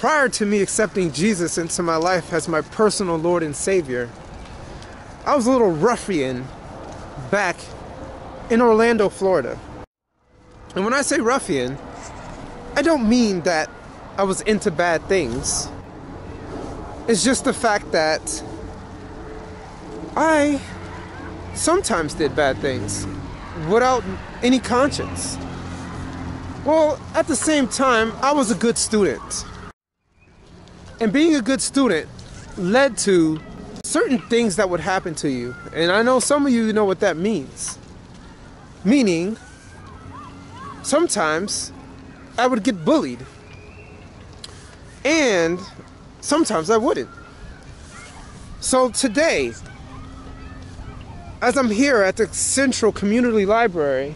prior to me accepting Jesus into my life as my personal Lord and Savior, I was a little ruffian back in Orlando, Florida. And when I say ruffian, I don't mean that I was into bad things. It's just the fact that I sometimes did bad things without any conscience. Well, at the same time, I was a good student. And being a good student led to certain things that would happen to you. And I know some of you know what that means. Meaning, sometimes I would get bullied. And sometimes I wouldn't. So today, as I'm here at the Central Community Library,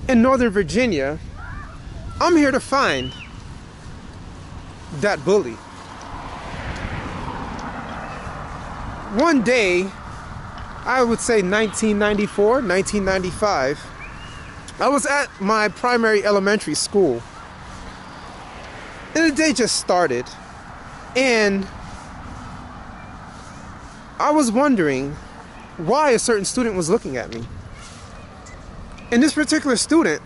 in Northern Virginia, I'm here to find that bully. One day, I would say 1994, 1995, I was at my primary elementary school. And the day just started. And I was wondering why a certain student was looking at me. And this particular student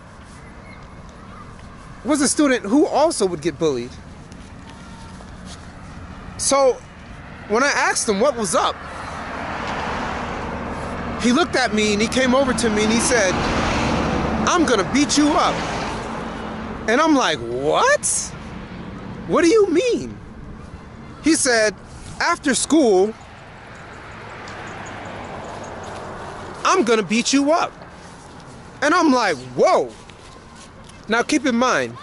was a student who also would get bullied. So when I asked him what was up, he looked at me and he came over to me and he said, "I'm gonna beat you up." And I'm like, what? What do you mean? He said, after school, I'm gonna beat you up. And I'm like, whoa. Now keep in mind,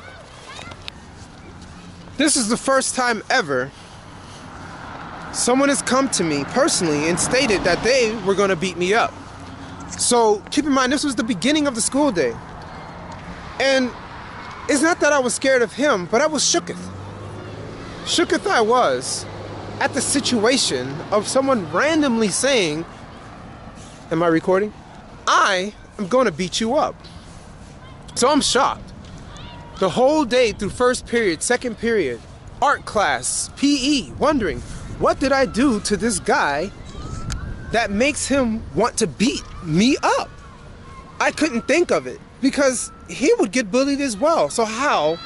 this is the first time ever someone has come to me personally and stated that they were gonna beat me up. So keep in mind, this was the beginning of the school day. And it's not that I was scared of him, but I was shooketh. Shooketh I was at the situation of someone randomly saying, am I recording? I am going to beat you up. So I'm shocked. The whole day through first period, second period, art class, PE, wondering, what did I do to this guy that makes him want to beat me up? I couldn't think of it because he would get bullied as well. So how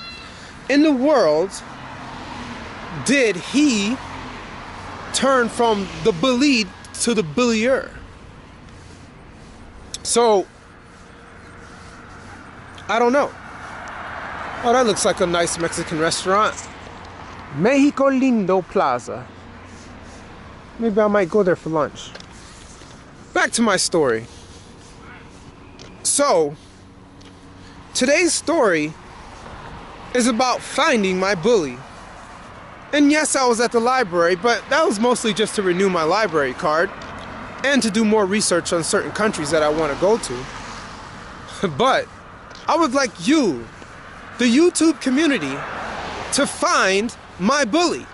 in the world did he turn from the bullied to the bullier? So, I don't know. Oh, that looks like a nice Mexican restaurant. Mexico Lindo Plaza. Maybe I might go there for lunch. Back to my story. So, today's story is about finding my bully. And yes, I was at the library, but that was mostly just to renew my library card and to do more research on certain countries that I want to go to. But I would like you, the YouTube community, to find my bully.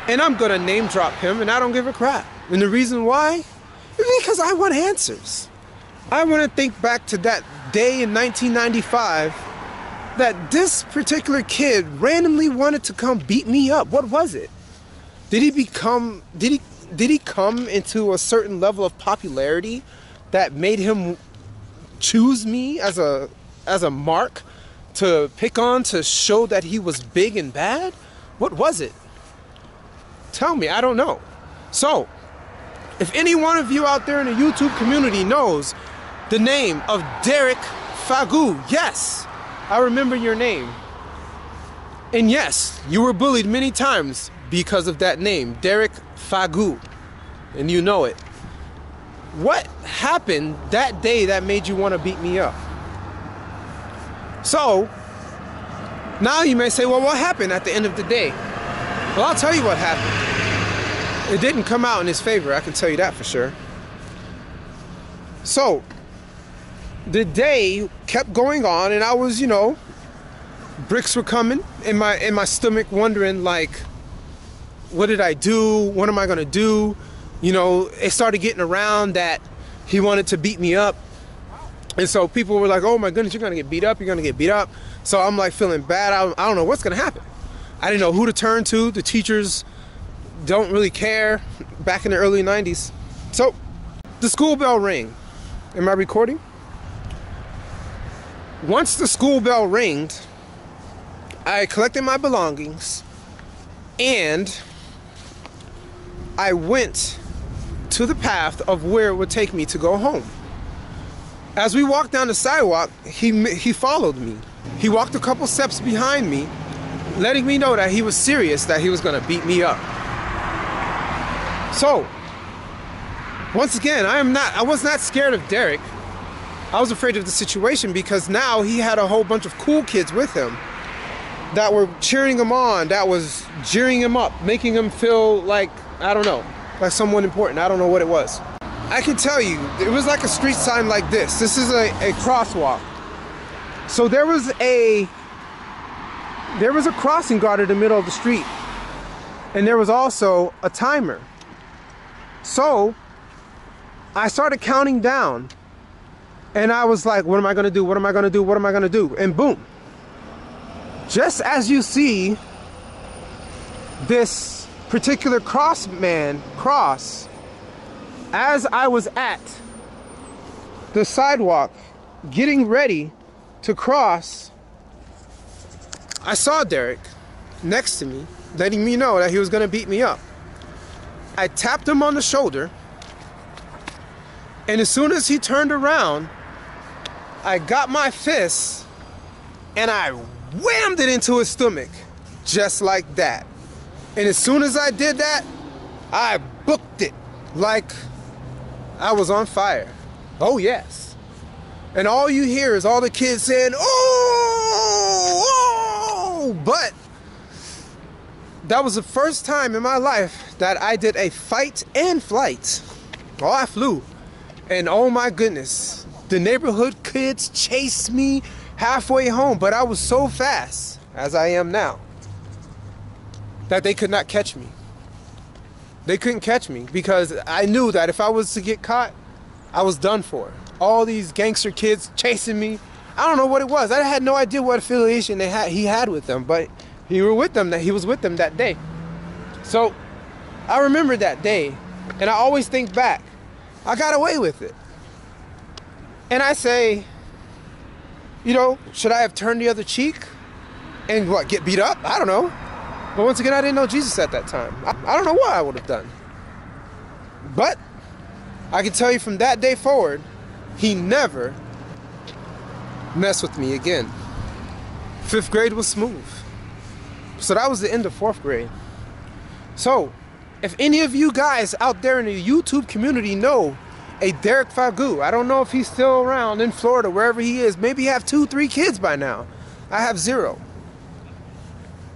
And I'm gonna name drop him and I don't give a crap. And the reason why is because I want answers. I want to think back to that day in 1995 that this particular kid randomly wanted to come beat me up. What was it? Did he come into a certain level of popularity that made him choose me as a mark to pick on to show that he was big and bad? What was it? Tell me, I don't know. So, if any one of you out there in the YouTube community knows the name of Derek Fagu, yes, I remember your name. And yes, you were bullied many times because of that name, Derek Fagu. And you know it. What happened that day that made you want to beat me up? So, now you may say, well, what happened at the end of the day? Well, I'll tell you what happened. It didn't come out in his favor, I can tell you that for sure. So, the day kept going on and I was, you know, bricks were coming in my stomach wondering like, what did I do? What am I gonna do? You know, it started getting around that he wanted to beat me up. And so people were like, oh my goodness, you're gonna get beat up, you're gonna get beat up. So I'm like feeling bad. I don't know what's gonna happen. I didn't know who to turn to. The teachers don't really care back in the early 90s. So the school bell rang. Am I recording? Once the school bell rang, I collected my belongings and I went to the path of where it would take me to go home. As we walked down the sidewalk, he followed me. He walked a couple steps behind me, letting me know that he was serious, that he was gonna beat me up. So, once again, I was not scared of Derek. I was afraid of the situation because now he had a whole bunch of cool kids with him that were cheering him on, that was jeering him up, making him feel like, I don't know, like someone important. I don't know what it was. I can tell you, it was like a street sign like this. This is a crosswalk. So there was a crossing guard in the middle of the street. And there was also a timer. So I started counting down. And I was like, what am I gonna do? What am I gonna do? What am I gonna do? And boom. Just as you see this particular cross, as I was at the sidewalk getting ready to cross, I saw Derek next to me, letting me know that he was gonna beat me up. I tapped him on the shoulder, and as soon as he turned around, I got my fist and I whammed it into his stomach, just like that. And as soon as I did that, I booked it like I was on fire. Oh yes. And all you hear is all the kids saying, oh, oh. But that was the first time in my life that I did a fight and flight. Oh, I flew. And oh my goodness, the neighborhood kids chased me halfway home, but I was so fast, as I am now, that they could not catch me. They couldn't catch me because I knew that if I was to get caught, I was done for. All these gangster kids chasing me. I don't know what it was. I had no idea what affiliation he had with them, but he was with them that day. So I remember that day, and I always think back. I got away with it. And I say, you know, should I have turned the other cheek and what, get beat up? I don't know. But once again, I didn't know Jesus at that time. I don't know what I would have done. But I can tell you from that day forward, he never messed with me again. 5th grade was smooth. So that was the end of 4th grade. So if any of you guys out there in the YouTube community know a Derek Fagu, I don't know if he's still around in Florida, wherever he is. Maybe he have 2-3 kids by now. I have 0.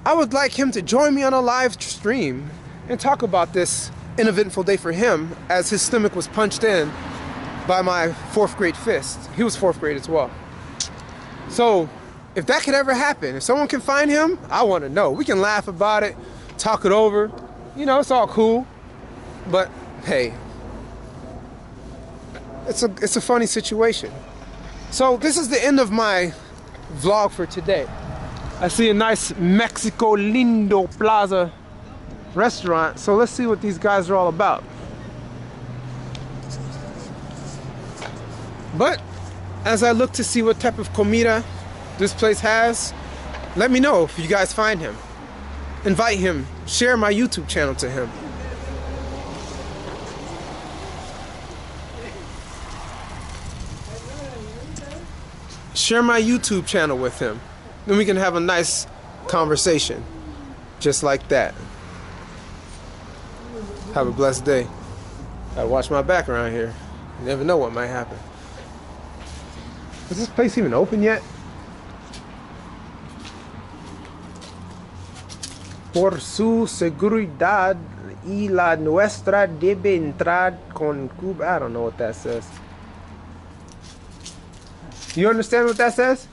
I would like him to join me on a live stream and talk about this uneventful day for him as his stomach was punched in by my 4th grade fist. He was 4th grade as well. So if that could ever happen, if someone can find him, I want to know. We can laugh about it, talk it over. You know, it's all cool. But hey, it's a funny situation. So this is the end of my vlog for today. I see a nice Mexico Lindo Plaza restaurant, so let's see what these guys are all about. But as I look to see what type of comida this place has, let me know if you guys find him. Invite him, share my YouTube channel to him. Share my YouTube channel with him. Then we can have a nice conversation. Just like that. Have a blessed day. Gotta watch my back around here. You never know what might happen. Is this place even open yet? Por su seguridad y la nuestra debe entrar con Cuba. I don't know what that says. You understand what that says?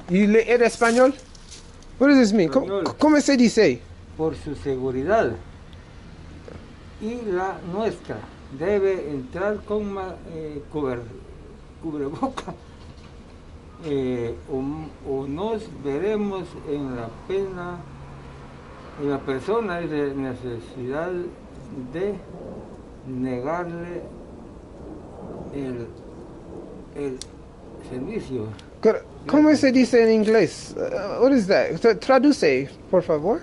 You leer español? What does this mean? ¿Cómo se dice? Por su seguridad y la nuestra debe entrar con cubreboca o nos veremos en la pena, en la persona de necesidad de negarle el servicio. ¿Cómo se dice en inglés? What is that? Traduce, por favor.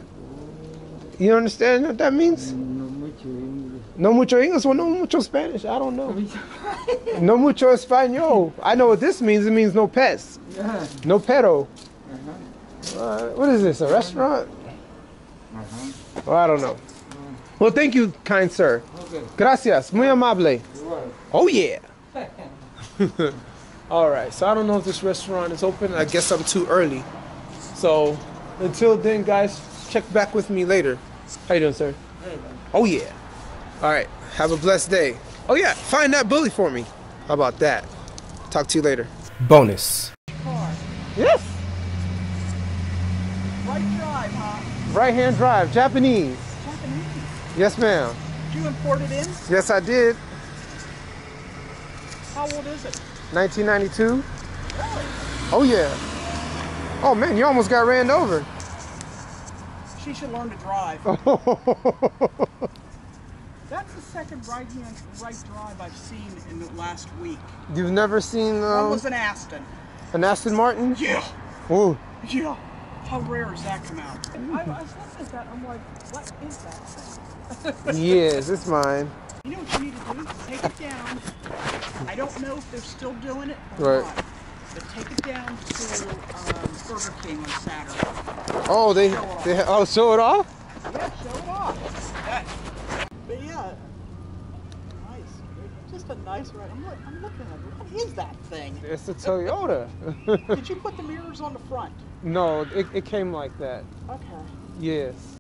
You understand what that means? No mucho inglés. No mucho English? Well, no mucho Spanish. I don't know. No mucho español. I know what this means. It means no pets. Yeah. No pero. Uh-huh. What is this, a restaurant? Uh-huh. Well, I don't know. Well, thank you, kind sir. Okay. Gracias. Muy amable. You're welcome. Oh, yeah. All right, so I don't know if this restaurant is open. I guess I'm too early. So until then, guys, check back with me later. How you doing, sir? Hey, Oh, yeah. All right, have a blessed day. Oh, yeah, find that bully for me. How about that? Talk to you later. Bonus. Car. Yes. Right drive, huh? Right-hand drive, Japanese. Japanese. Yes, ma'am. Did you import it in? Yes, I did. How old is it? 1992. Really? Oh, yeah. Oh, man, you almost got ran over. She should learn to drive. That's the second right drive I've seen in the last week. You've never seen One was an Aston. an Aston Martin? Yeah. Ooh. Yeah. How rare does that come out? I was looking at that. I'm like, what is that thing? Yes, it's mine. You know what you need to do? Take it down. I don't know if they're still doing it or Right. not. But take it down to Burger King on Saturday. Oh, show it off? Yeah, show it off. But yeah, nice. Just a nice ride. I'm looking at it. What is that thing? It's a Toyota. Did you put the mirrors on the front? No, it came like that. Okay. Yes.